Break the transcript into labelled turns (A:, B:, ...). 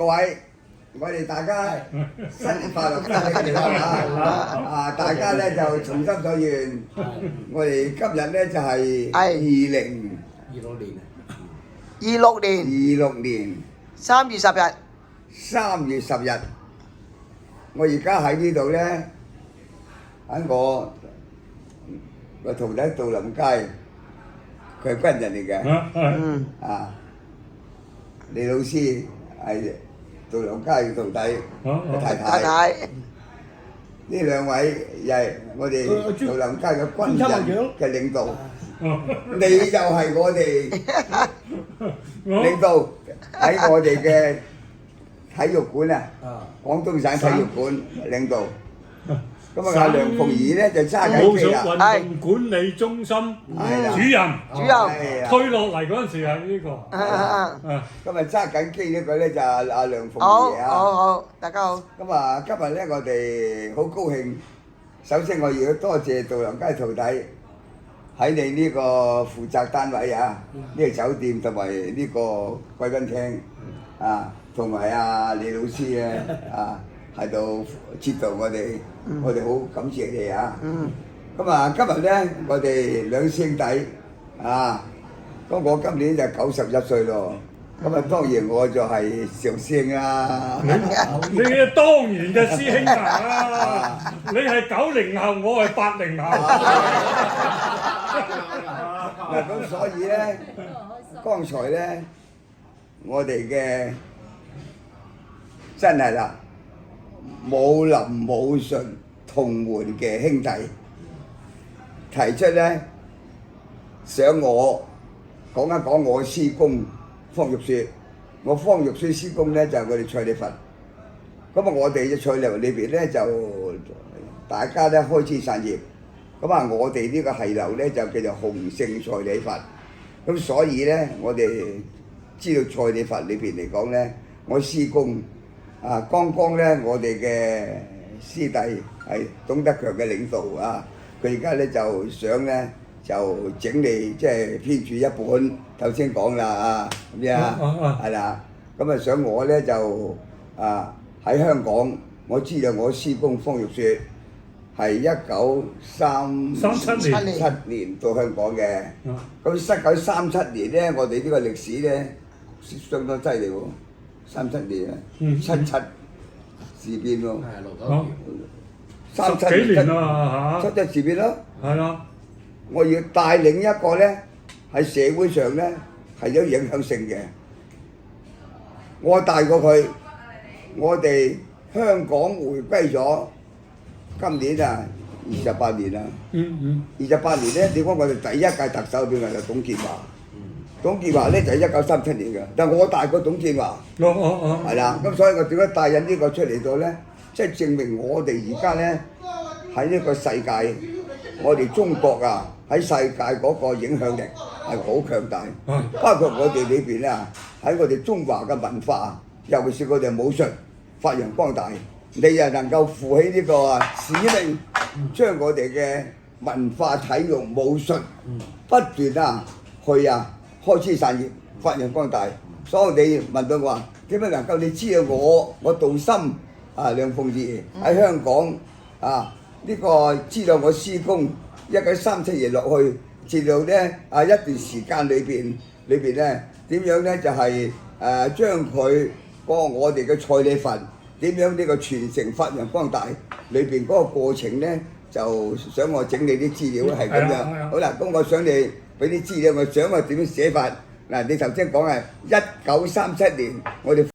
A: 各位，我哋大家新年快樂，新年快樂啊！大家咧就重新所願。我哋今日咧就係
B: 26年
A: 26年
B: 3月10日，
A: 3月10日，我而家喺呢度咧，喺我個徒弟杜林佳，佢係軍人嚟嘅，李老師係杜林佳嘅徒弟嘅太太。呢兩位又係我哋杜林佳嘅軍人嘅領導，你就係我哋領導喺我哋嘅體育館啊，廣東省體育館領導。咁啊，阿梁鳳儀咧就揸緊機啦，
C: 武術運動管理中心主任，推落嚟嗰陣時係呢個。
A: 今日揸緊機呢個咧就阿梁鳳
B: 好，
A: 儀啊。
B: 好，大家好。
A: 咁啊，今日咧我哋好高興。首先我要多謝杜林佳徒弟喺你呢個負責單位啊，呢個酒店同埋呢個貴賓廳啊，同埋阿李老師咧啊喺度接待我哋，我哋好感謝你啊！咁啊，今日咧我哋兩兄弟啊，咁我今年就91歲咯。咁啊，當然我就係上師啦。
C: 你係當然嘅師兄啊！你係90後，我係80後。
A: 嗱，咁所以咧，剛才咧，我哋嘅真係啦，武林武術同門嘅兄弟提出咧，想我講一講我師公方玉雪。我方玉雪師公咧就係我哋蔡李佛。咁啊，我哋嘅蔡李佛裏邊咧就大家咧開枝散葉。咁啊，我哋呢個係流咧就叫做洪聖蔡李佛。咁所以咧，我哋知道蔡李佛裏邊嚟講咧，我師公啊，剛剛咧我哋嘅師弟係董德強嘅領導啊，佢而家咧就想咧就整理即係編著一本，頭先講啦啊咁樣係啦。咁啊想我咧就啊喺香港，我知道我師公方玉雪係1937年到香港嘅。咁1937年咧，我哋呢個歷史咧相當犀利喎。37年啊，77事變喎。
C: 10幾年啦嚇。
A: 77事變咯。
C: 係啦。
A: 我要帶領一個咧喺社會上咧係有影響性嘅。我帶過佢，我哋香港回歸咗，今年啊28年啦。28年咧，點解我哋第一屆特首邊個就董建華？董建華咧就係1937年嘅，但係我大過董建華。係啦，咁所以我點解帶引呢個出嚟到咧？即係證明我哋而家咧喺呢個世界，我哋中國啊喺世界嗰個影響力係好強大。包括我哋裏邊啊，喺我哋中華嘅文化，尤其是我哋武術發揚光大，你又能夠負起呢個使命，將我哋嘅文化、體育、武術不斷啊去啊開枝散葉、發揚光大。所以你問到我話點樣能夠你知道我杜心啊梁鳳儀喺香港啊呢個知道我師公1937年落去，直到咧啊一段時間裏邊咧點樣咧就係將佢我哋嘅蔡李佛點樣呢個傳承發揚光大裏邊嗰個過程咧，就想我整理啲資料係咁樣。好啦，咁我想你俾啲資料，我想我點樣寫法嗱？你頭先講係1937年我哋。